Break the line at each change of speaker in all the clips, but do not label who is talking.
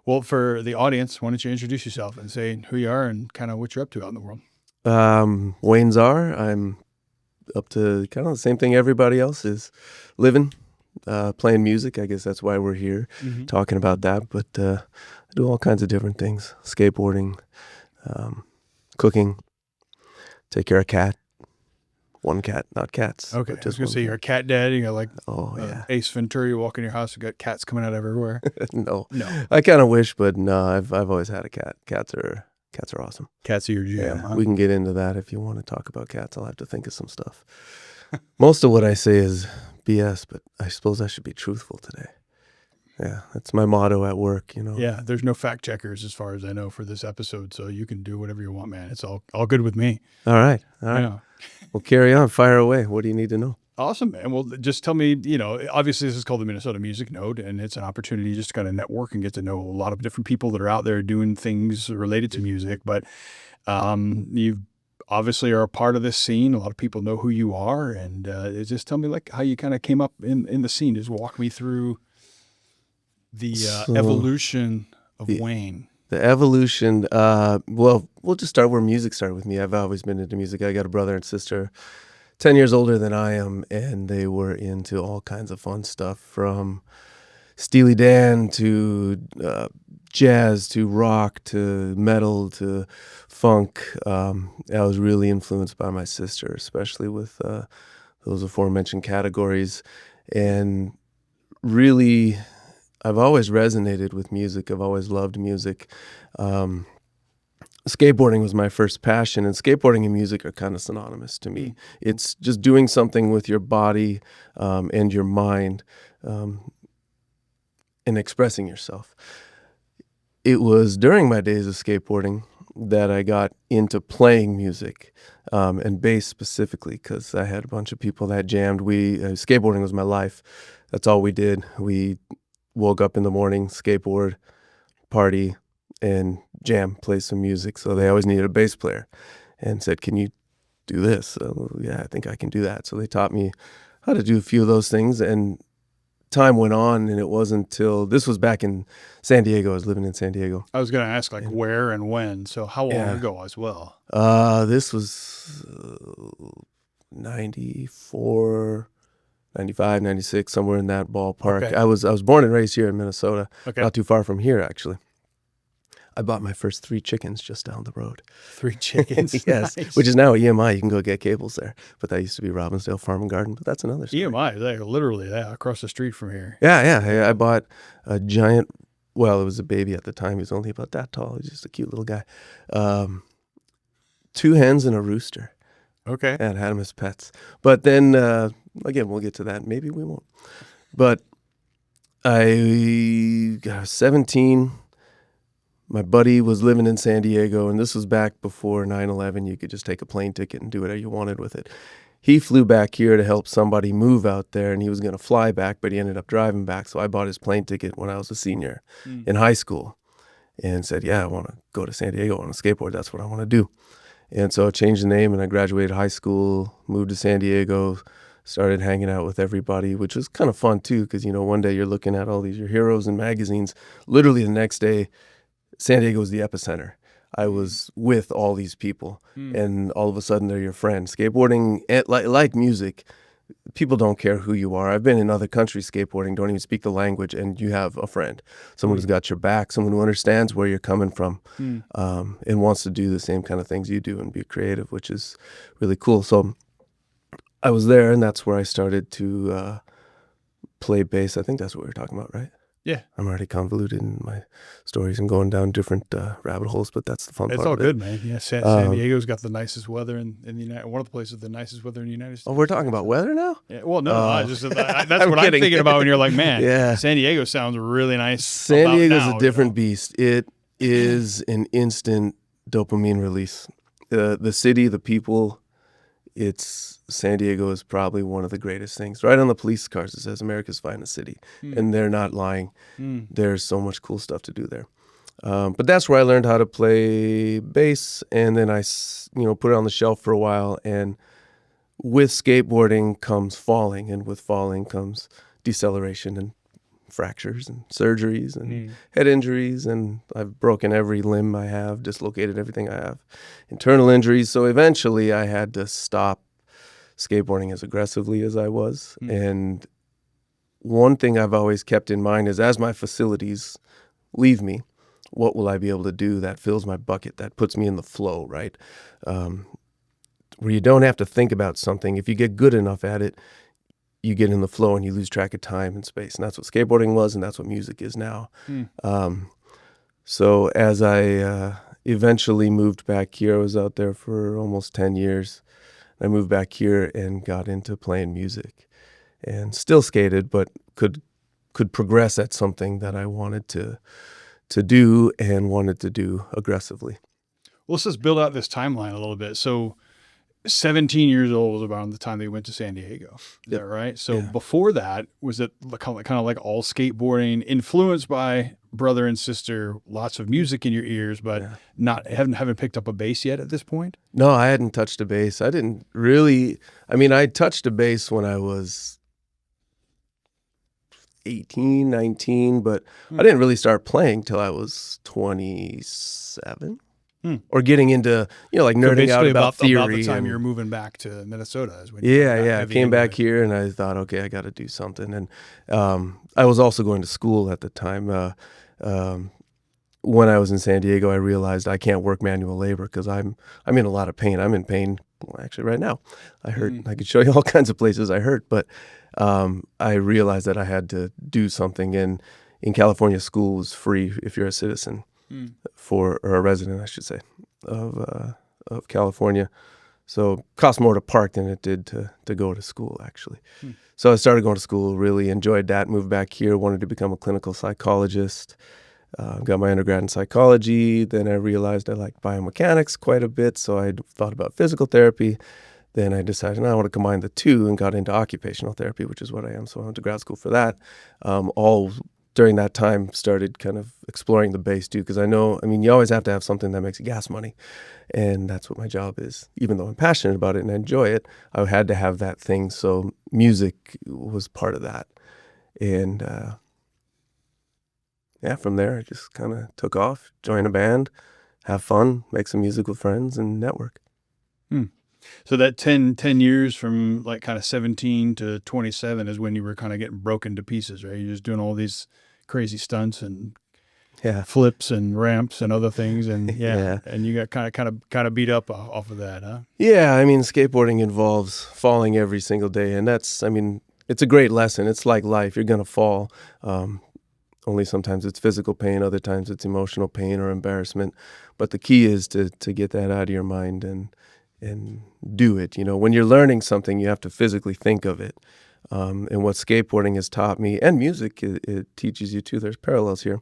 Well, for the audience, why don't you introduce yourself and say who you are and kind of what you're up to out in the world?
Wayne Zerr. I'm up to kind of the same thing everybody else is living, playing music. I guess that's why we're here talking about that. But I do all kinds of different things: skateboarding, cooking, take care of cat. One cat, not cats.
Okay, I was
just
gonna
one
say
cat.
you're a cat dad. You got like
Yeah.
Ace Ventura. You walk in your house, you got cats coming out everywhere.
No,
No,
I kind of wish, but no, I've always had a cat. Cats are awesome.
cats are your jam.
Yeah,
Huh?
we can get into that if you want to talk about cats. I'll have to think of some stuff. Most of what I say is BS, but I suppose I should be truthful today. Yeah, that's my motto at work,
Yeah, there's no fact checkers as far as I know for this episode, so you can do whatever you want, man. It's all good with me.
All right.
Yeah.
Well, carry on. Fire away. What do you need to know?
Awesome, man. Well, just tell me, obviously this is called the Minnesota Music Node, and it's an opportunity just to kind of network and get to know a lot of different people that are out there doing things related to music. But you obviously are a part of this scene. A lot of people know who you are, and just tell me like how you kind of came up in the scene. Just walk me through the evolution of Wayne.
The evolution, well, we'll just start where music started with me. I've always been into music. I got a brother and sister 10 years older than I am, and they were into all kinds of fun stuff, from Steely Dan to jazz to rock to metal to funk. I was really influenced by my sister, especially with those aforementioned categories. And really, I've always resonated with music. I've always loved music. Skateboarding was my first passion, and skateboarding and music are kind of synonymous to me. It's just doing something with your body and your mind and expressing yourself. It was during my days of skateboarding that I got into playing music, and bass specifically, because I had a bunch of people that jammed. Skateboarding was my life. That's all we did. We woke up in the morning, skateboard, party, and jam, play some music. So they always needed a bass player and said, "Can you do this?" So, yeah, I think I can do that. So they taught me how to do a few of those things, and time went on, and it wasn't until, this was back in San Diego. I was living in San Diego.
I was going to ask like where and when. So how long ago as well?
This was 94, 95, 96, somewhere in that ballpark.
Okay.
I was born and raised here in Minnesota,
Okay.
not too far from here, actually. I bought my first 3 chickens just down the road.
3 chickens?
Yes,
Nice.
which is now EMI. You can go get cables there. But that used to be Robbinsdale Farm and Garden, but that's another story.
EMI, like literally across the street from here.
Yeah. I bought a giant, well, it was a baby at the time. He was only about that tall. He was just a cute little guy. 2 hens and a rooster.
Okay.
And had them as pets. But then, again, we'll get to that. Maybe we won't. But I got 17. My buddy was living in San Diego, and this was back before 9/11. You could just take a plane ticket and do whatever you wanted with it. He flew back here to help somebody move out there, and he was going to fly back, but he ended up driving back. So I bought his plane ticket when I was a senior in high school and said, "Yeah, I want to go to San Diego on a skateboard. That's what I want to do." And so I changed the name, and I graduated high school, moved to San Diego, started hanging out with everybody, which was kind of fun too, because, one day you're looking at all these, your heroes in magazines. Literally the next day, San Diego was the epicenter. I was with all these people, and all of a sudden they're your friends. Skateboarding, like music, people don't care who you are. I've been in other countries skateboarding, don't even speak the language, and you have a friend. Someone who's got your back, someone who understands where you're coming from, and wants to do the same kind of things you do and be creative, which is really cool. So I was there, and that's where I started to play bass. I think that's what we were talking about, right?
Yeah.
I'm already convoluted in my stories and going down different rabbit holes, but that's the fun part.
It's all
of it.
good, man. Yeah, San Diego's got the nicest weather in the United. One of the places with the nicest weather in the United States.
Oh, we're talking about weather now?
Yeah. Well, no, that's
I'm
what I'm
kidding.
thinking about when you're like, man,
Yeah.
San Diego sounds really nice.
San
about
Diego's
now,
a different beast. It is an instant dopamine release. The city, the people, San Diego is probably one of the greatest things. Right on the police cars, it says America's finest city. And they're not lying. There's so much cool stuff to do there. But that's where I learned how to play bass, and then I put it on the shelf for a while. And with skateboarding comes falling, and with falling comes deceleration and fractures and surgeries and
Mm.
head injuries, and I've broken every limb I have, dislocated everything I have, internal injuries. So eventually I had to stop skateboarding as aggressively as I was.
Mm.
And one thing I've always kept in mind is, as my facilities leave me, what will I be able to do that fills my bucket, that puts me in the flow, right? Where you don't have to think about something. If you get good enough at it, you get in the flow and you lose track of time and space. And that's what skateboarding was, and that's what music is now.
Mm.
So as I eventually moved back here, I was out there for almost 10 years. I moved back here and got into playing music, and still skated, but could progress at something that I wanted to do and wanted to do aggressively.
Well, let's just build out this timeline a little bit. So 17 years old was around the time they went to San Diego. Is
Yep.
that right? So
Yeah.
before that, was it kind of like all skateboarding, influenced by brother and sister, lots of music in your ears, but
Yeah.
not haven't picked up a bass yet at this point?
No, I hadn't touched a bass. I didn't really. I mean, I touched a bass when I was 18, 19, but I didn't really start playing till I was 27. Or getting into, like
So
nerding out
basically
about theory.
about the time
and,
you were moving back to Minnesota is when you
yeah,
got
yeah. I
heavy
came
into
back
it.
here and I thought, okay, I got to do something. And I was also going to school at the time. When I was in San Diego, I realized I can't work manual labor because I'm in a lot of pain. I'm in pain, actually, right now. I hurt. I could show you all kinds of places I hurt, but I realized that I had to do something. And in California, school was free if you're a citizen or a resident, I should say, of California. So it cost more to park than it did to go to school, actually. So I started going to school, really enjoyed that, moved back here, wanted to become a clinical psychologist. Got my undergrad in psychology. Then I realized I liked biomechanics quite a bit, so I thought about physical therapy. Then I decided, no, I want to combine the two, and got into occupational therapy, which is what I am. So I went to grad school for that. All during that time started kind of exploring the bass too, because you always have to have something that makes gas money, and that's what my job is. Even though I'm passionate about it and I enjoy it, I had to have that thing. So music was part of that, and from there, I just kind of took off, joined a band, have fun, make some music with friends, and network.
So that 10 years from like kind of 17 to 27 is when you were kind of getting broken to pieces, right? You're just doing all these crazy stunts and flips and ramps and other things. And and you got kind of beat up off of that, huh?
Yeah. Skateboarding involves falling every single day. And it's a great lesson. It's like life. You're going to fall. Only sometimes it's physical pain, other times it's emotional pain or embarrassment. But the key is to get that out of your mind and do it. When you're learning something, you have to physically think of it. And what skateboarding has taught me, and music, it teaches you too, there's parallels here,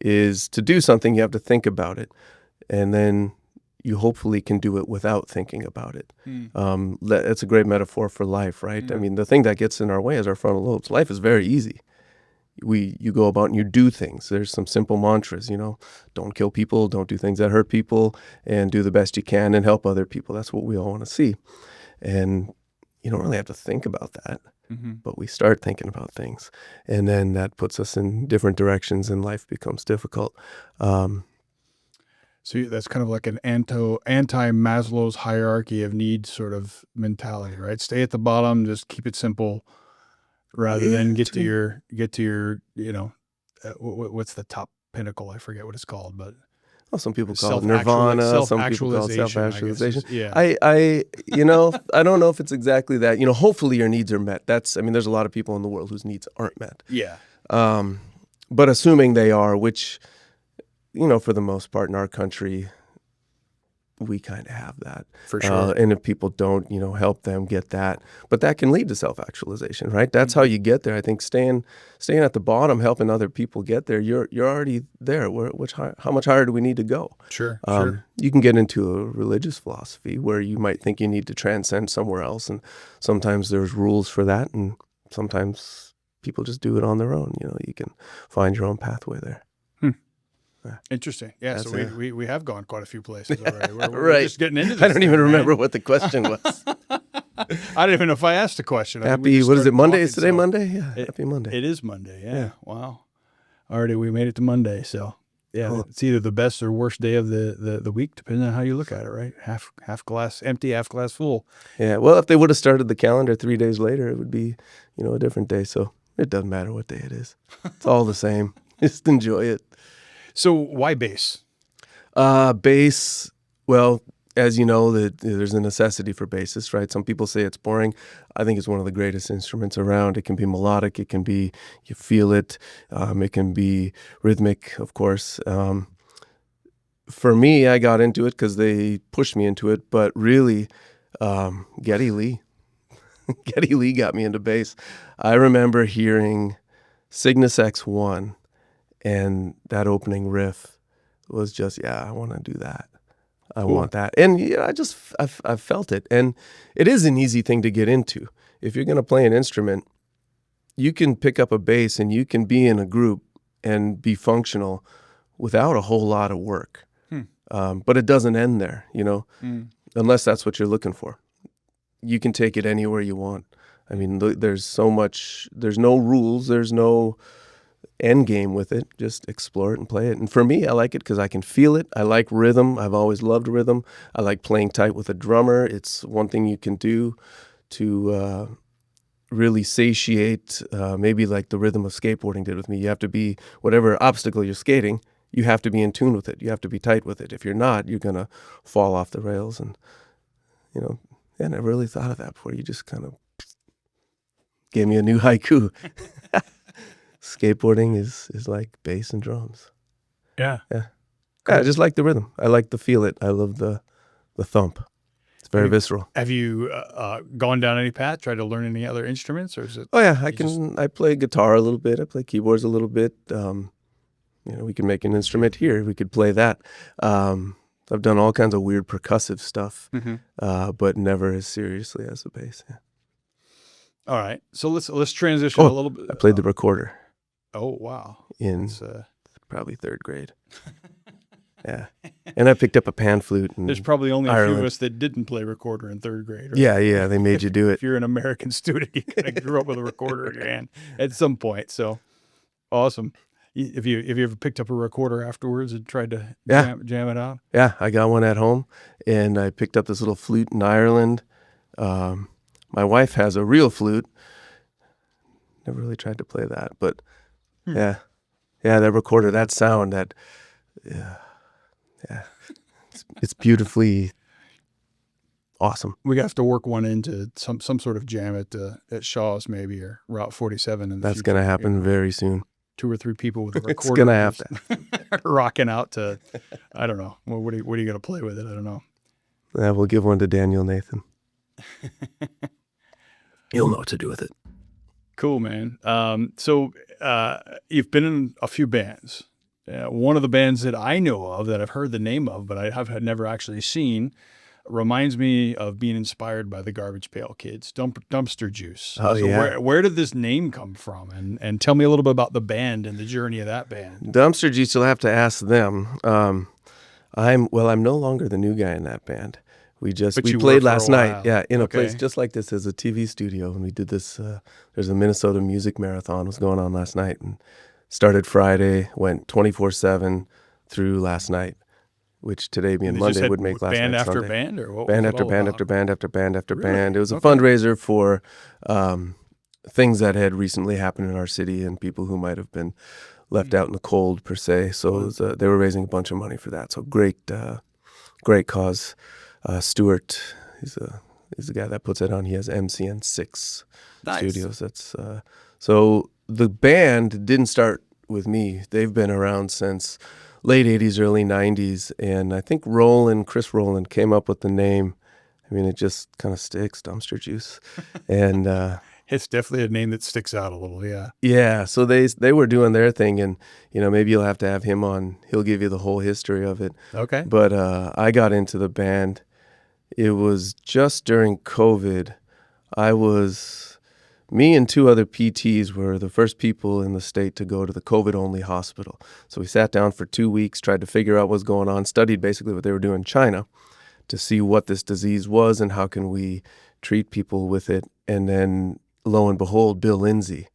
is to do something, you have to think about it. And then you hopefully can do it without thinking about it. It's a great metaphor for life, right? The thing that gets in our way is our frontal lobes. Life is very easy. You go about and you do things. There's some simple mantras, don't kill people, don't do things that hurt people, and do the best you can and help other people. That's what we all want to see. And you don't really have to think about that, but we start thinking about things. And then that puts us in different directions and life becomes difficult.
So that's kind of like an anti-Maslow's hierarchy of needs sort of mentality, right? Stay at the bottom, just keep it simple, rather than get to your what's the top pinnacle? I forget what it's called, but
some people call it nirvana. Some people call it self-actualization. I don't know if it's exactly that. Hopefully your needs are met. There's a lot of people in the world whose needs aren't met.
Yeah.
But assuming they are, which, for the most part in our country, we kind of have that.
For sure.
And if people don't, help them get that, but that can lead to self-actualization, right? That's how you get there. I think staying at the bottom, helping other people get there, you're already there. How much higher do we need to go?
Sure.
You can get into a religious philosophy where you might think you need to transcend somewhere else. And sometimes there's rules for that. And sometimes people just do it on their own. You can find your own pathway there.
Interesting. Yeah.
That's
So we have gone quite a few places already. We're
right.
just getting into this.
I don't even remember what the question was.
I don't even know if I asked a question. I think we
Happy,
just
what is it,
started
Monday?
talking,
Is today
so
Monday? Yeah,
It,
happy Monday.
it is Monday. Yeah.
Yeah.
Wow. Already we made it to Monday. So yeah,
Cool.
it's either the best or worst day of the week, depending on how you look at it, right? Half glass empty, half glass full.
Yeah, well, if they would have started the calendar 3 days later, it would be, a different day. So it doesn't matter what day it is. It's all the same. Just enjoy it.
So why bass?
Bass, well, as you know, there's a necessity for bassists, right? Some people say it's boring. I think it's one of the greatest instruments around. It can be melodic. It can be, you feel it. It can be rhythmic, of course. For me, I got into it because they pushed me into it, but really, Geddy Lee. Geddy Lee got me into bass. I remember hearing Cygnus X1, and that opening riff was just, yeah, I want to do that. I
Cool.
want that. And I felt it. And it is an easy thing to get into. If you're going to play an instrument, you can pick up a bass and you can be in a group and be functional without a whole lot of work. But it doesn't end there, unless that's what you're looking for. You can take it anywhere you want. I mean, there's so much, there's no rules, there's no end game with it. Just explore it and play it. And for me, I like it because I can feel it. I like rhythm. I've always loved rhythm. I like playing tight with a drummer. It's one thing you can do to really satiate, maybe like the rhythm of skateboarding did with me. You have to be, whatever obstacle you're skating, you have to be in tune with it. You have to be tight with it. If you're not, you're going to fall off the rails. And, I never really thought of that before. You just kind of gave me a new haiku. Skateboarding is like bass and drums.
Yeah.
Yeah. Cool. I just like the rhythm. I like to feel it. I love the thump. It's very visceral.
Have you gone down any path, tried to learn any other instruments, or is it?
Oh yeah, I play guitar a little bit. I play keyboards a little bit. We can make an instrument here. We could play that. I've done all kinds of weird percussive stuff, but never as seriously as the bass. Yeah.
All right. So let's transition a little bit.
I played the recorder.
Oh wow!
In probably third grade. Yeah, and I picked up a pan flute.
There's probably only a few of us that didn't play recorder in third grade. Right?
Yeah, they made you do it.
If you're an American student, you kind of grew up with a recorder in your hand at some point. So awesome. Have you ever picked up a recorder afterwards and tried to jam it out?
Yeah, I got one at home, and I picked up this little flute in Ireland. My wife has a real flute. Never really tried to play that, but yeah, that recorder, that sound, it's beautifully awesome.
We have to work one into some sort of jam at Shaw's maybe, or Route 47.
That's going to happen very soon.
2 or 3 people with a recorder.
It's going to have to.
Rocking out to, I don't know. Well, what are you going to play with it? I don't know.
Yeah, we'll give one to Daniel Nathan. He'll know what to do with it.
Cool, man. So you've been in a few bands. One of the bands that I know of, that I've heard the name of, but I have never actually seen, reminds me of being inspired by the Garbage Pail Kids, Dumpster Juice.
Oh,
so
yeah.
Where did this name come from? And tell me a little bit about the band and the journey of that band.
Dumpster Juice, you'll have to ask them. I'm no longer the new guy in that band. We played last night, in a place just like this. As a TV studio, and we did this. There's a Minnesota music marathon was going on last night, and started Friday, went 24/7 through last night, which today being Monday would make last night
band after
Sunday.
band, or what?
Band
was it
after
all
band
about?
after band after band after
Really?
band. It was a
Okay.
fundraiser for things that had recently happened in our city and people who might have been left out in the cold per se. So it was, they were raising a bunch of money for that. So great cause. Stuart, he's the guy that puts it on. He has MCN6
Nice.
studios. That's so the band didn't start with me. They've been around since late 80s, early 90s. And I think Chris Rowland came up with the name. I mean, it just kind of sticks, Dumpster Juice. And
It's definitely a name that sticks out a little, yeah.
yeah, so they were doing their thing, and maybe you'll have to have him on. He'll give you the whole history of it.
Okay.
But I got into the band. It was just during COVID. Me and 2 other PTs were the first people in the state to go to the COVID-only hospital. So we sat down for 2 weeks, tried to figure out what's going on, studied basically what they were doing in China to see what this disease was and how can we treat people with it. And then lo and behold, Bill Lindsay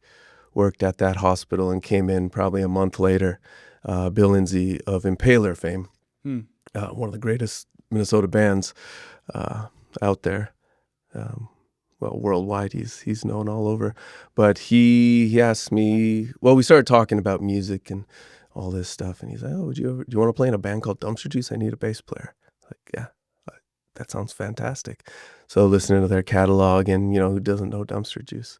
worked at that hospital and came in probably a month later. Bill Lindsay of Impaler fame, one of the greatest Minnesota bands out there. Well, worldwide, he's known all over. But he asked me, well, we started talking about music and all this stuff, and he's like, "Oh, do you want to play in a band called Dumpster Juice? I need a bass player." Like, yeah, that sounds fantastic. So listening to their catalog, and who doesn't know Dumpster Juice?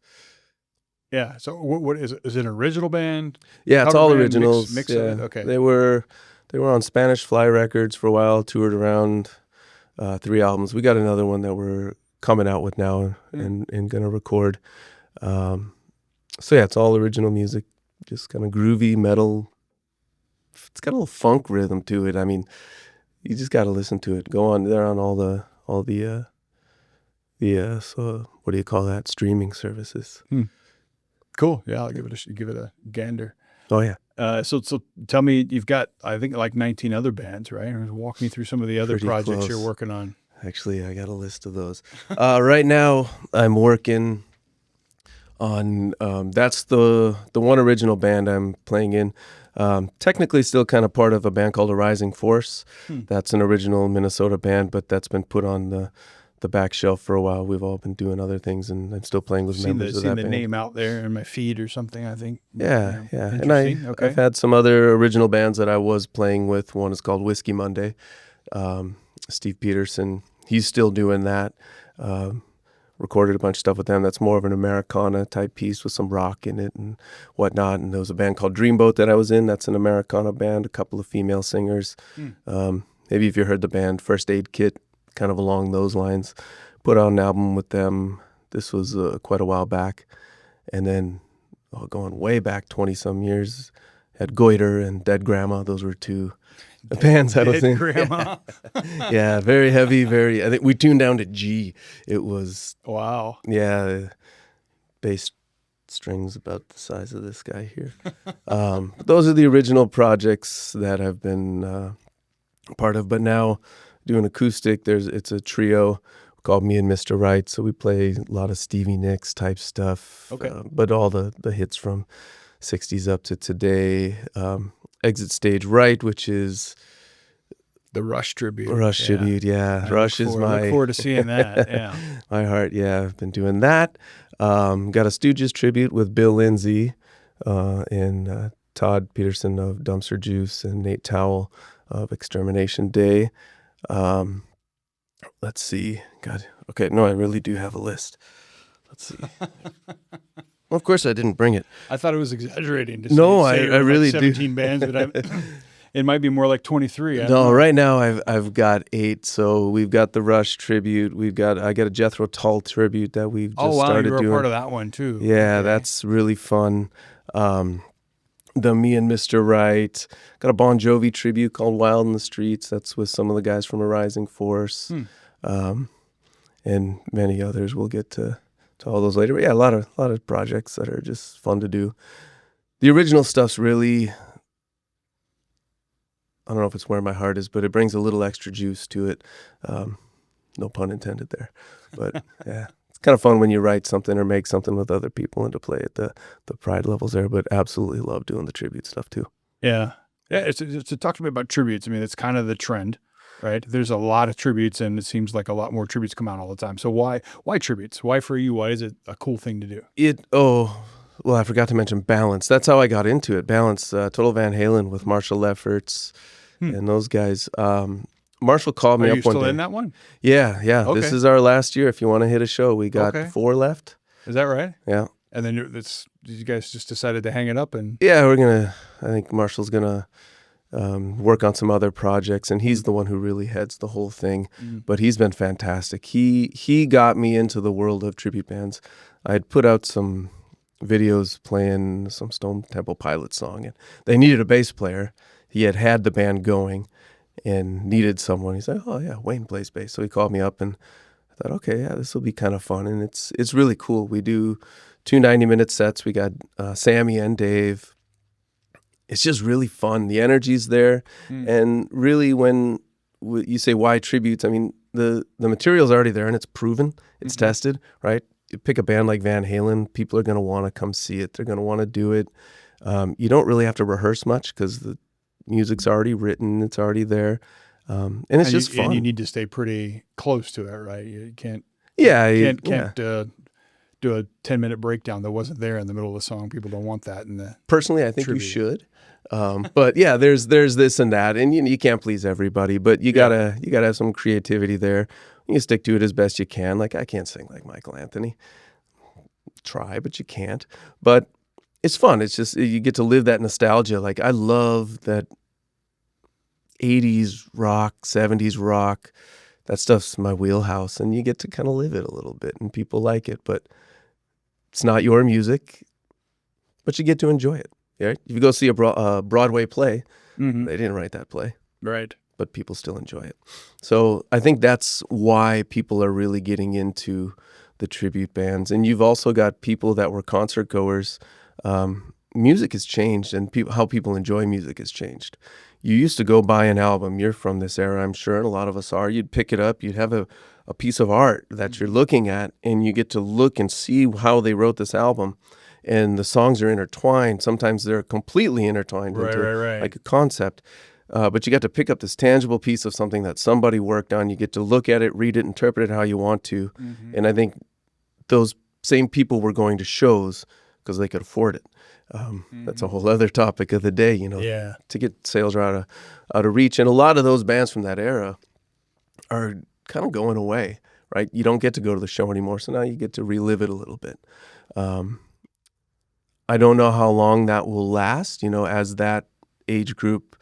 Yeah. So what is it? Is it an original band?
Yeah, it's
Cover
all
band,
originals.
Mix
yeah.
of it? Okay.
They were on Spanish Fly Records for a while, toured around 3 albums. We got another one that we're coming out with now and going to record. So yeah, it's all original music, just kind of groovy metal. It's got a little funk rhythm to it. I mean, you just got to listen to it. Go on, they're on all the so what do you call that? Streaming services.
Cool. Yeah, I'll give it a gander.
Oh yeah.
So tell me, you've got, I think, like 19 other bands, right? Walk me through some of the other
Pretty
projects
close.
you're working on.
Actually, I got a list of those. Right now, I'm working on that's the one original band I'm playing in. Technically still kind of part of a band called A Rising Force. That's an original Minnesota band, but that's been put on the back shelf for a while. We've all been doing other things, and I'm still playing with members of that
seen the
band.
name out there in my feed or something, I think.
Yeah. And
Interesting. Okay.
I've had some other original bands that I was playing with. One is called Whiskey Monday. Steve Peterson, he's still doing that. Recorded a bunch of stuff with them. That's more of an Americana type piece with some rock in it and whatnot. And there was a band called Dreamboat that I was in. That's an Americana band, a couple of female singers. Maybe if you heard the band First Aid Kit, kind of along those lines. Put out an album with them. This was quite a while back. And then going way back 20-some years, had Goiter and Dead Grandma. Those were two bands I was in.
Grandma.
Yeah, very heavy, I think we tuned down to G. It was,
Wow.
yeah, bass strings about the size of this guy here. Those are the original projects that I've been part of. But now doing acoustic, it's a trio called Me and Mr. Right. So we play a lot of Stevie Nicks type stuff.
Okay.
But all the hits from 60s up to today. Exit Stage Right, which is
the Rush tribute.
Tribute, yeah. Rush is my...
look forward to seeing that, yeah.
My heart, yeah. I've been doing that. Got a Stooges tribute with Bill Lindsay and Todd Peterson of Dumpster Juice and Nate Towell of Extermination Day. Let's see. God, okay, no, I really do have a list. Let's see. Well, of course I didn't bring it.
I thought it was exaggerating to
No,
say
I really
like 17 bands, but it might be more like 23.
No, right now I've got 8. So we've got the Rush tribute. I got a Jethro Tull tribute that we've just started doing.
You were a part of that one too.
Yeah,
okay.
That's really fun. The Me and Mr. Right. Got a Bon Jovi tribute called Wild in the Streets. That's with some of the guys from A Rising Force. And many others. We'll get to all those later. But yeah, a lot of projects that are just fun to do. The original stuff's really, I don't know if it's where my heart is, but it brings a little extra juice to it. No pun intended there. But yeah, it's kind of fun when you write something or make something with other people and to play at the pride levels there. But absolutely love doing the tribute stuff too.
Yeah. It's to talk to me about tributes. I mean, it's kind of the trend. Right. There's a lot of tributes, and it seems like a lot more tributes come out all the time. So why tributes? Why for you? Why is it a cool thing to do?
Well, I forgot to mention Balance. That's how I got into it. Balance, Total Van Halen with Marshall Lefferts and those guys. Marshall called me up one day.
Are you still in that one?
Yeah.
Okay.
This is our last year. If you want to hit a show, we got 4 left.
Is that right?
Yeah.
And then you guys just decided to hang it up and?
Yeah, I think Marshall's gonna work on some other projects, and he's the one who really heads the whole thing. But he's been fantastic. He got me into the world of tribute bands. I had put out some videos playing some Stone Temple Pilots song, and they needed a bass player. He had the band going and needed someone. He's like, "Oh yeah, Wayne plays bass." So he called me up, and I thought, okay, yeah, this will be kind of fun, and it's really cool. We do 2 90-minute sets. We got Sammy and Dave. It's just really fun. The energy's there. And really when you say why tributes, I mean, the material's already there and it's proven, it's tested, right? You pick a band like Van Halen, people are going to want to come see it. They're going to want to do it. You don't really have to rehearse much because the music's already written, it's already there, and it's just fun.
And you need to stay pretty close to it, right? You can't
Yeah,
do a 10-minute breakdown that wasn't there in the middle of the song. People don't want that in the
personally, I think
tribute.
you should. But yeah, there's this and that, and you can't please everybody, but you gotta have some creativity there. You stick to it as best you can. Like, I can't sing like Michael Anthony. Try, but you can't. But it's fun. It's just, you get to live that nostalgia. Like, I love that 80s rock, 70s rock. That stuff's my wheelhouse, and you get to kind of live it a little bit, and people like it, but it's not your music, but you get to enjoy it. Right? If you go see a Broadway play, they didn't write that play.
Right.
But people still enjoy it. So I think that's why people are really getting into the tribute bands. And you've also got people that were concert goers. Music has changed, and how people enjoy music has changed. You used to go buy an album. You're from this era, I'm sure, and a lot of us are. You'd pick it up. You'd have a piece of art that you're looking at, and you get to look and see how they wrote this album. And the songs are intertwined. Sometimes they're completely intertwined into like a concept. But you got to pick up this tangible piece of something that somebody worked on. You get to look at it, read it, interpret it how you want to. And I think those same people were going to shows because they could afford it. That's a whole other topic of the day, Ticket sales are out of reach. And a lot of those bands from that era are kind of going away, right? You don't get to go to the show anymore. So now you get to relive it a little bit. I don't know how long that will last, as that age group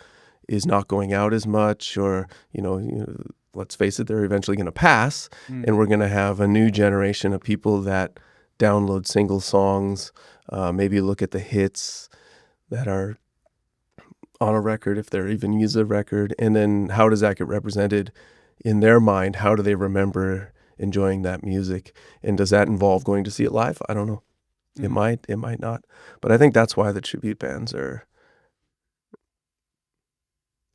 is not going out as much, or, let's face it, they're eventually going to pass, and we're going to have a new generation of people that download single songs, maybe look at the hits that are on a record, if they're even use a record, and then how does that get represented in their mind? How do they remember enjoying that music? And does that involve going to see it live? I don't know. It might not. But I think that's why the tribute bands are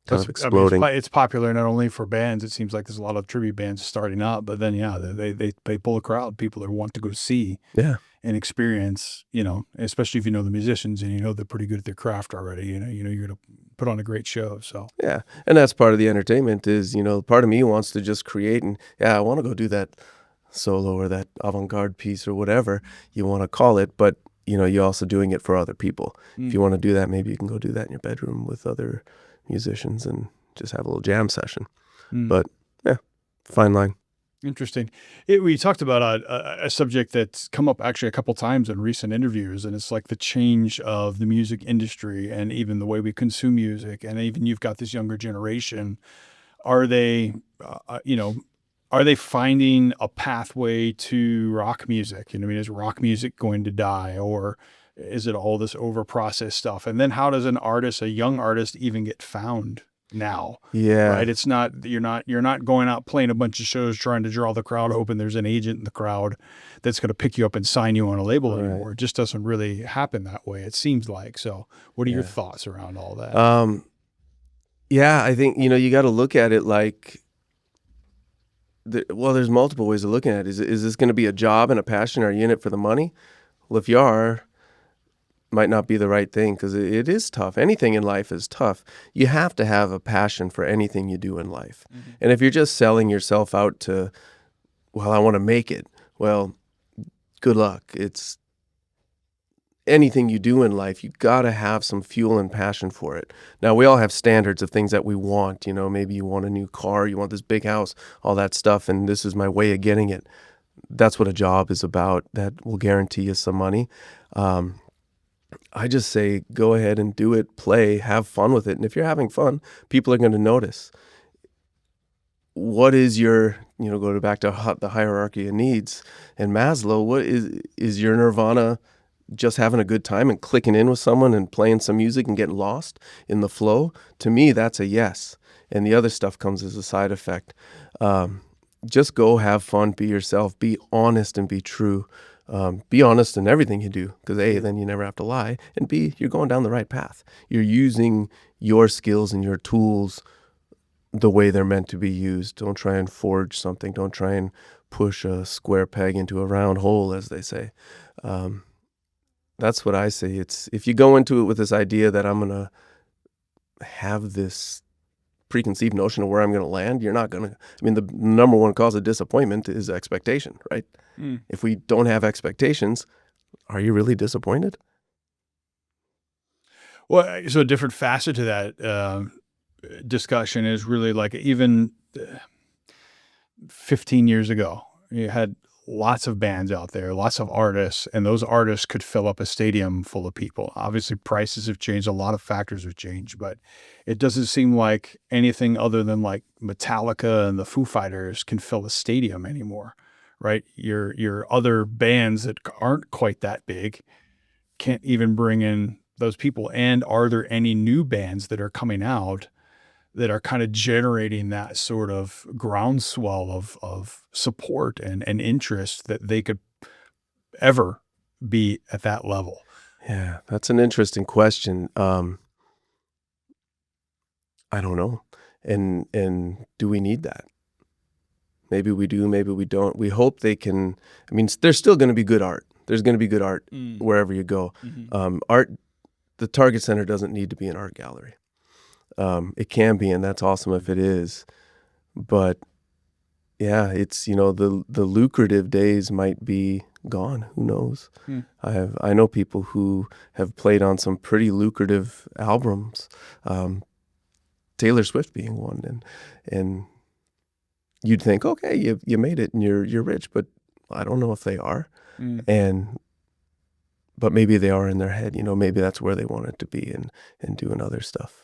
kind of exploding.
It's popular not only for bands. It seems like there's a lot of tribute bands starting up, but then they pull a crowd, people that want to go see and experience, especially if you know the musicians and they're pretty good at their craft already. You're going to put on a great show. So
yeah, and that's part of the entertainment is, part of me wants to just create, and I want to go do that solo or that avant-garde piece or whatever you want to call it, but you're also doing it for other people. If you want to do that, maybe you can go do that in your bedroom with other musicians and just have a little jam session. But yeah, fine line.
Interesting. We talked about a subject that's come up actually a couple times in recent interviews, and it's like the change of the music industry and even the way we consume music. And even you've got this younger generation. Are they, are they finding a pathway to rock music? Is rock music going to die, or is it all this over-processed stuff? And then how does a young artist even get found now?
Yeah.
Right? It's not, you're not going out playing a bunch of shows trying to draw the crowd, hoping there's an agent in the crowd that's going to pick you up and sign you on a label anymore. It just doesn't really happen that way, it seems like. So what are your thoughts around all that?
I think, you got to look at it like, there's multiple ways of looking at it. Is this going to be a job and a passion? Are you in it for the money? Well, if you are, might not be the right thing, because it is tough. Anything in life is tough. You have to have a passion for anything you do in life. And if you're just selling yourself out to, I want to make it, well, good luck. It's anything you do in life, you got to have some fuel and passion for it. Now, we all have standards of things that we want. Maybe you want a new car, you want this big house, all that stuff, and this is my way of getting it. That's what a job is about. That will guarantee you some money. I just say go ahead and do it, play, have fun with it. And if you're having fun, people are going to notice. What is your, go back to the hierarchy of needs and Maslow, what is your nirvana? Just having a good time and clicking in with someone and playing some music and getting lost in the flow? To me, that's a yes. And the other stuff comes as a side effect. Just go have fun, be yourself, be honest and be true. Be honest in everything you do, because A, then you never have to lie, and B, you're going down the right path. You're using your skills and your tools the way they're meant to be used. Don't try and forge something. Don't try and push a square peg into a round hole, as they say. That's what I say. It's if you go into it with this idea that I'm gonna have this preconceived notion of where I'm gonna land, you're not gonna. I mean, the number one cause of disappointment is expectation, right? If we don't have expectations, are you really disappointed?
Well, so a different facet to that discussion is really like even 15 years ago, you had lots of bands out there, lots of artists, and those artists could fill up a stadium full of people. Obviously, prices have changed, a lot of factors have changed, but it doesn't seem like anything other than like Metallica and the Foo Fighters can fill a stadium anymore, right? Your other bands that aren't quite that big can't even bring in those people. And are there any new bands that are coming out that are kind of generating that sort of groundswell of support and interest that they could ever be at that level?
Yeah, that's an interesting question. I don't know. And do we need that? Maybe we do, maybe we don't. We hope they can. I mean, there's still going to be good art. There's going to be good art wherever you go. Art, the Target Center doesn't need to be an art gallery. It can be, and that's awesome if it is. But yeah, it's, the lucrative days might be gone. Who knows? I know people who have played on some pretty lucrative albums. Taylor Swift being one, and you'd think, okay, you made it and you're rich, but I don't know if they are. But maybe they are in their head, maybe that's where they want it to be and doing other stuff.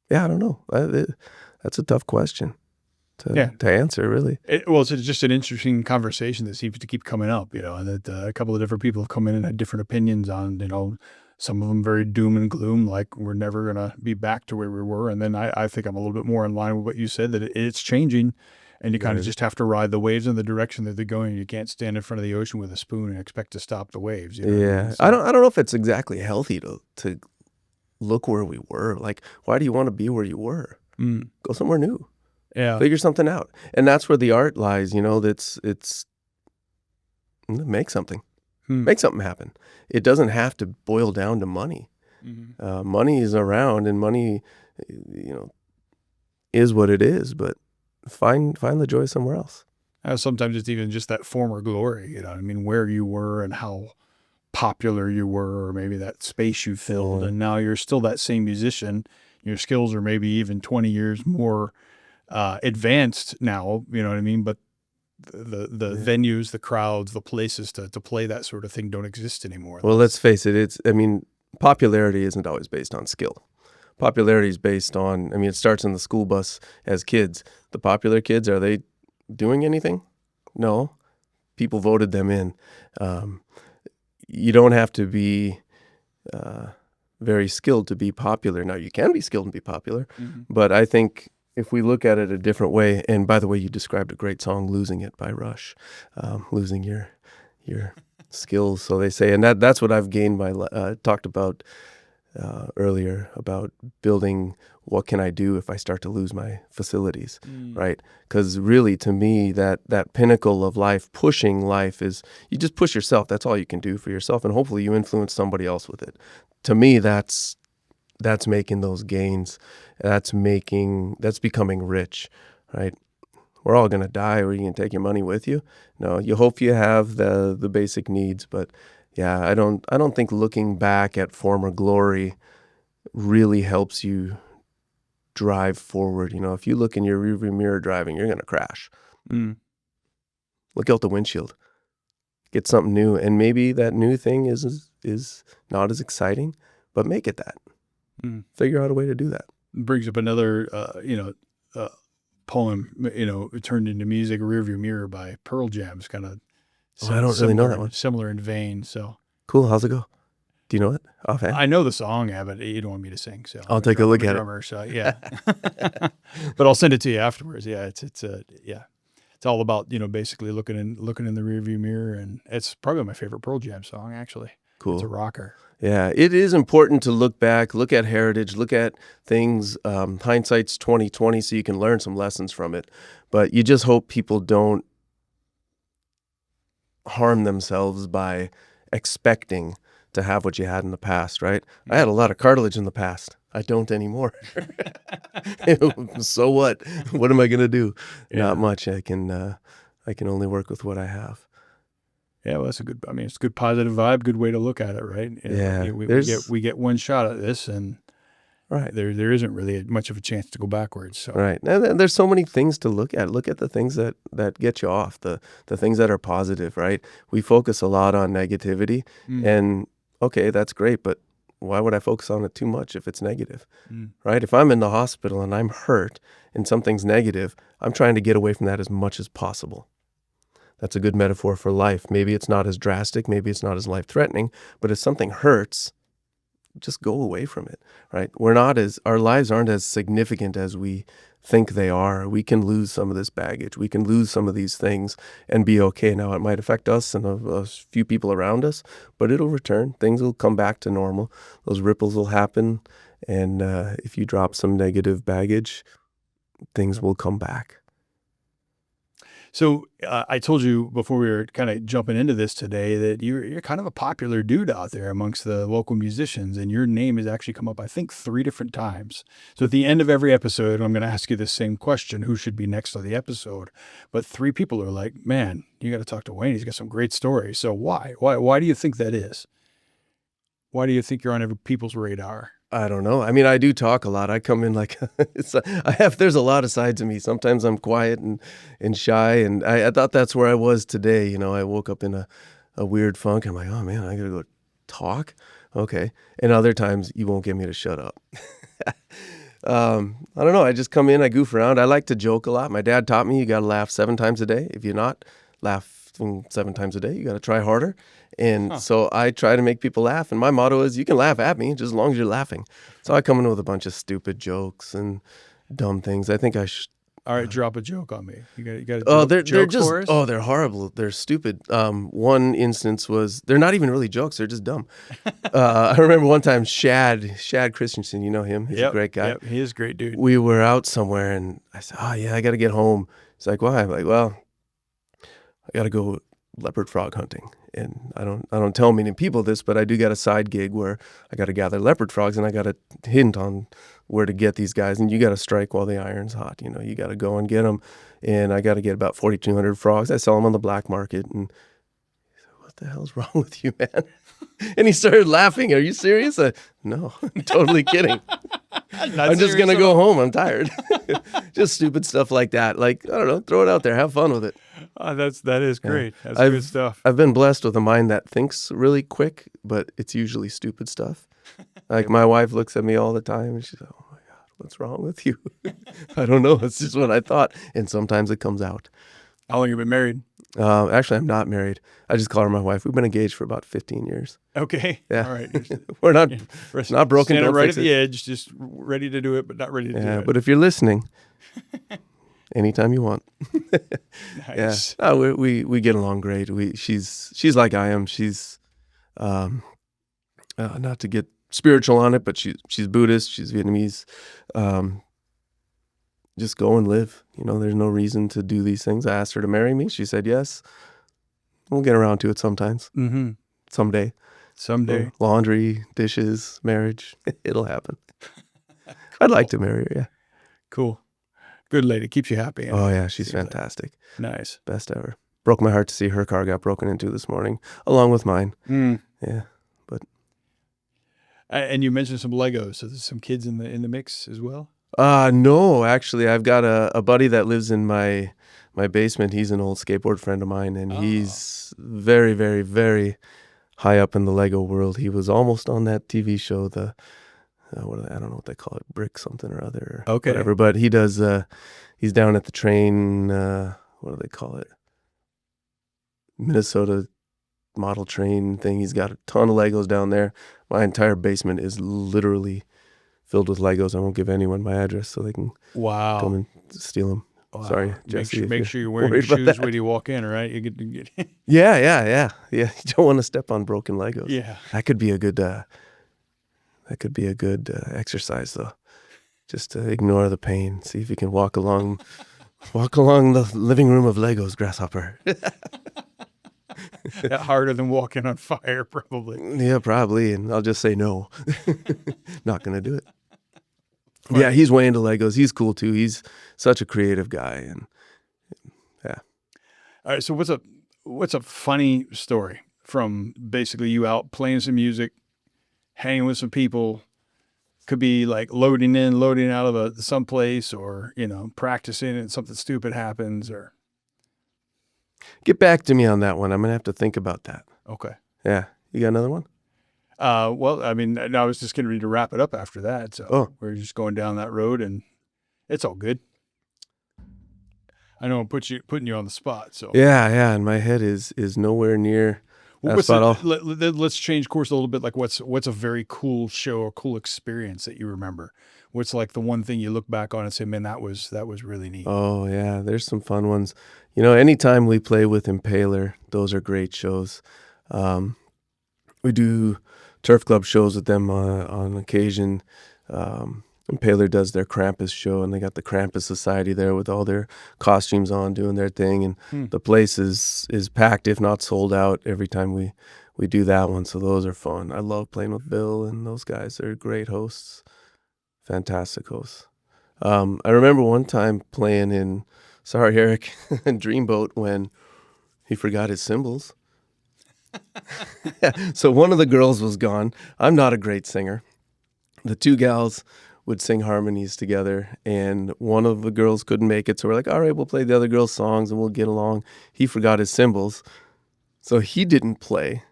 Yeah, I don't know. That's a tough question to answer, really.
Well, it's just an interesting conversation that seems to keep coming up, and that a couple of different people have come in and had different opinions on, some of them very doom and gloom, like we're never going to be back to where we were. And then I think I'm a little bit more in line with what you said, that it's changing and you kind of just have to ride the waves in the direction that they're going. You can't stand in front of the ocean with a spoon and expect to stop the waves. You know what I mean?
I don't know if it's exactly healthy to look where we were. Like, why do you want to be where you were? Go somewhere new.
Yeah.
Figure something out. And that's where the art lies, it's make something. Make something happen. It doesn't have to boil down to money. Money is around, and money, is what it is. But find the joy somewhere else.
Sometimes it's even just that former glory. Where you were and how popular you were, or maybe that space you filled, and now you're still that same musician. Your skills are maybe even 20 years more advanced now. You know what I mean? But the venues, the crowds, the places to play that sort of thing don't exist anymore.
Well, let's face it. Popularity isn't always based on skill. Popularity is based on, it starts in the school bus as kids. The popular kids, are they doing anything? No. People voted them in. You don't have to be very skilled to be popular. Now, you can be skilled and be popular, but I think if we look at it a different way, and by the way, you described a great song, Losing It by Rush, losing your skills, so they say. And that's what I've gained by, talked about earlier, about building what can I do if I start to lose my facilities, right? Because really, to me, that pinnacle of life, pushing life, is you just push yourself. That's all you can do for yourself, and hopefully you influence somebody else with it. To me, that's making those gains. That's becoming rich, right? We're all going to die, or you can take your money with you. No, you hope you have the basic needs, but yeah, I don't think looking back at former glory really helps you drive forward. If you look in your rearview mirror driving, you're going to crash. Look out the windshield. Get something new, and maybe that new thing is not as exciting, but make it that. Figure out a way to do that.
Brings up another, poem, turned into music, Rearview Mirror by Pearl Jam. It's kind of
I don't really know that one.
Similar in vein. So
cool. How's it go? Do you know it offhand?
I know the song, but you don't want me to sing, so
I'll take a look at
it. So yeah, but I'll send it to you afterwards. Yeah, it's all about basically looking in the rearview mirror, and it's probably my favorite Pearl Jam song, actually.
Cool.
It's a rocker.
Yeah, it is important to look back, look at heritage, look at things. Hindsight's 20/20, so you can learn some lessons from it. But you just hope people don't harm themselves by expecting to have what you had in the past, right? I had a lot of cartilage in the past. I don't anymore. So what? What am I gonna do?
Yeah.
Not much. I can only work with what I have.
Yeah, well, that's a good. I mean, it's a good positive vibe, good way to look at it, right?
Yeah,
We get one shot at this, and
right.
there isn't really much of a chance to go backwards. So
Right. And then there's so many things to look at. Look at the things that get you off, the things that are positive, right? We focus a lot on negativity,
Mm.
and okay, that's great, but why would I focus on it too much if it's negative?
Mm.
Right? If I'm in the hospital and I'm hurt and something's negative, I'm trying to get away from that as much as possible. That's a good metaphor for life. Maybe it's not as drastic, maybe it's not as life-threatening, but if something hurts, just go away from it, right? Our lives aren't as significant as we think they are. We can lose some of this baggage. We can lose some of these things and be okay. Now, it might affect us and a few people around us, but it'll return. Things will come back to normal. Those ripples will happen. And if you drop some negative baggage, things will come back.
So I told you before we were kind of jumping into this today that you're kind of a popular dude out there amongst the local musicians, and your name has actually come up, I think, 3 different times. So at the end of every episode, I'm going to ask you the same question: who should be next on the episode? But 3 people are like, "Man, you got to talk to Wayne. He's got some great stories." So why? Why do you think that is? Why do you think you're on every people's radar?
I don't know. I mean, I do talk a lot. I come in like there's a lot of sides of me. Sometimes I'm quiet and shy, and I thought that's where I was today. You know, I woke up in a weird funk. I'm like, oh man, I gotta go talk. Okay. And other times you won't get me to shut up. I don't know. I just come in, I goof around. I like to joke a lot. My dad taught me you gotta laugh 7 times a day. If you're not laughing 7 times a day, you gotta try harder. And so I try to make people laugh. And my motto is, you can laugh at me just as long as you're laughing. So I come in with a bunch of stupid jokes and dumb things. I think I should.
All right, drop a joke on me. You got a
Oh,
joke,
they're
joke
just
for us?
they're horrible. They're stupid. One instance was, they're not even really jokes. They're just dumb. I remember one time Shad Christensen. You know him. He's a great guy.
Yep, he is a great dude.
We were out somewhere, and I said, "Oh yeah, I got to get home." He's like, "Why?" I'm like, "Well, I got to go leopard frog hunting." And I don't tell many people this, but I do got a side gig where I got to gather leopard frogs, and I got a hint on where to get these guys. And you got to strike while the iron's hot. You know, you got to go and get them. And I got to get about 4,200 frogs. I sell them on the black market. And he said, "What the hell's wrong with you, man?" And he started laughing. "Are you serious?" No, I'm totally kidding. I'm just going to go home. I'm tired. Just stupid stuff like that. Like, I don't know, throw it out there. Have fun with it.
That is great. That's good stuff.
I've been blessed with a mind that thinks really quick, but it's usually stupid stuff. Like my wife looks at me all the time and she's like, "Oh my God, what's wrong with you?" I don't know. It's just what I thought. And sometimes it comes out.
How long have you been married?
Actually, I'm not married. I just call her my wife. We've been engaged for about 15 years.
Okay.
Yeah.
All right.
We're not broken.
Standing
Don't
right
fix
at the
it.
edge, just ready to do it, but not ready to do
Yeah,
it.
but if you're listening, anytime you want.
Nice.
Yeah. No, we get along great. She's like I am. She's not to get spiritual on it, but she's Buddhist. She's Vietnamese. Just go and live. You know, there's no reason to do these things. I asked her to marry me. She said yes. We'll get around to it sometimes.
Mm-hmm.
Someday. Laundry, dishes, marriage. It'll happen. Cool. I'd like to marry her, yeah.
Cool. Good lady. Keeps you happy.
Oh, yeah. She's fantastic.
Nice.
Best ever. Broke my heart to see her car got broken into this morning, along with mine. Yeah. But.
And you mentioned some Legos. So there's some kids in the mix as well?
No, actually, I've got a buddy that lives in my basement. He's an old skateboard friend of mine, and he's very, very, very high up in the Lego world. He was almost on that TV show, I don't know what they call it, Brick something or other, or whatever. But he does. He's down at the train. What do they call it? Minnesota model train thing. He's got a ton of Legos down there. My entire basement is literally filled with Legos. I won't give anyone my address so they can come and steal them.
Wow.
Sorry, Jesse.
Make sure you're wearing your shoes when you walk in, all right? You get
Yeah. You don't want to step on broken Legos.
yeah.
That could be a good. Exercise though. Just to ignore the pain. See if you can walk along the living room of Legos, Grasshopper.
Harder than walking on fire, probably.
Yeah, probably. And I'll just say no. Not gonna do it.
Right.
Yeah, he's way into Legos. He's cool too. He's such a creative guy, and yeah.
All right. So what's a funny story from basically you out playing some music, hanging with some people? Could be like loading out of someplace, or practicing and something stupid happens, or
Get back to me on that one. I'm gonna have to think about that.
okay.
Yeah, you got another one?
Well, I mean, I was just getting ready to wrap it up after that, so we're just going down that road, and it's all good. I know I'm putting you on the spot, so
Yeah, and my head is nowhere near.
Let's change course a little bit. Like, what's a very cool show or cool experience that you remember? What's like the one thing you look back on and say, man, that was really neat.
Oh yeah, there's some fun ones. Anytime we play with Impaler, those are great shows. We do turf club shows with them on occasion. Impaler does their Krampus show, and they got the Krampus Society there with all their costumes on, doing their thing, and the place is packed, if not sold out, every time we do that one. So those are fun. I love playing with Bill and those guys. They're great hosts, fantastic hosts. I remember one time playing in Sorry Eric Dreamboat when he forgot his cymbals. So one of the girls was gone. I'm not a great singer. The two gals would sing harmonies together, and one of the girls couldn't make it, so we're like, all right, we'll play the other girl's songs and we'll get along. He forgot his cymbals, so he didn't play.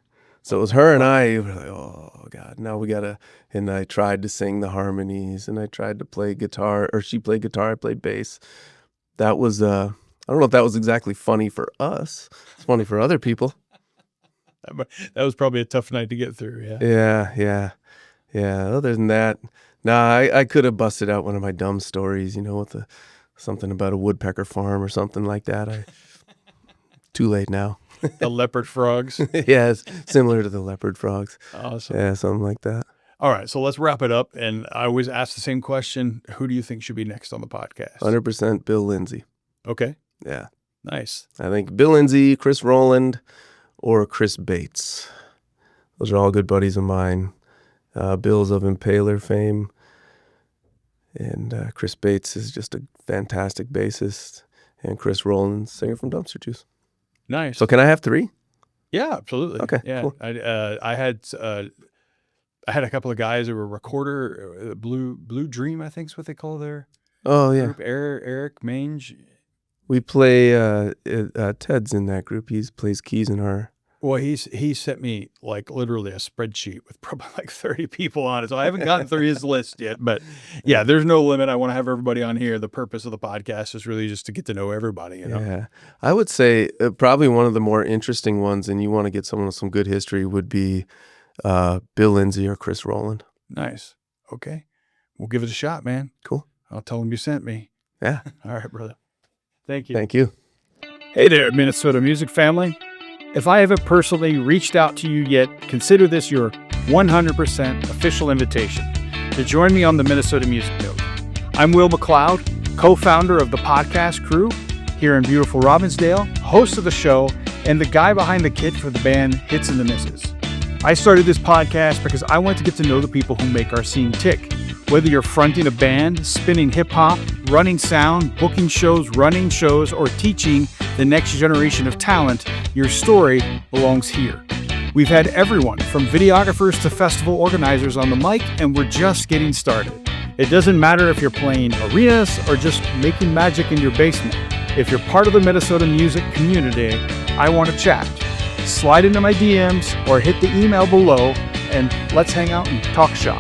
So it was her and I. Were like, oh God, now we gotta. And I tried to sing the harmonies, and I tried to play guitar, or she played guitar, I played bass. That was I don't know if that was exactly funny for us. It's funny for other people.
That was probably a tough night to get through.
Yeah. Other than that, I could have busted out one of my dumb stories, with something about a woodpecker farm or something like that. Too late now.
The leopard frogs.
Yeah, it's similar to the leopard frogs.
Awesome.
Yeah, something like that.
All right, so let's wrap it up. And I always ask the same question: who do you think should be next on the podcast?
100% Bill Lindsay.
Okay.
Yeah.
Nice.
I think Bill Lindsay, Chris Rowland, or Chris Bates. Those are all good buddies of mine. Bill's of Impaler fame, and Chris Bates is just a fantastic bassist, and Chris Rowland, singer from Dumpster Juice.
Nice.
So can I have three?
Yeah, absolutely.
Okay.
Yeah,
cool.
I had a couple of guys who were recorder, Blue Dream, I think is what they call their group. Eric Mange.
We play. Ted's in that group. He plays keys in our.
Well, he sent me like literally a spreadsheet with probably like 30 people on it. So I haven't gotten through his list yet, but yeah, there's no limit. I want to have everybody on here. The purpose of the podcast is really just to get to know everybody.
Yeah, I would say probably one of the more interesting ones, and you want to get someone with some good history, would be Bill Lindsay or Chris Rowland.
Nice. Okay, we'll give it a shot, man.
Cool.
I'll tell him you sent me.
Yeah.
All right, brother. Thank you.
Thank you.
Hey there, Minnesota music family. If I haven't personally reached out to you yet, consider this your 100% official invitation to join me on the Minnesota Music Note. I'm Will McLeod, co-founder of the podcast crew here in beautiful Robbinsdale, host of the show, and the guy behind the kit for the band Hits and the Misses. I started this podcast because I want to get to know the people who make our scene tick. Whether you're fronting a band, spinning hip-hop, running sound, booking shows, running shows, or teaching the next generation of talent, your story belongs here. We've had everyone from videographers to festival organizers on the mic, and we're just getting started. It doesn't matter if you're playing arenas or just making magic in your basement. If you're part of the Minnesota music community, I want to chat. Slide into my DMs or hit the email below, and let's hang out and talk shop.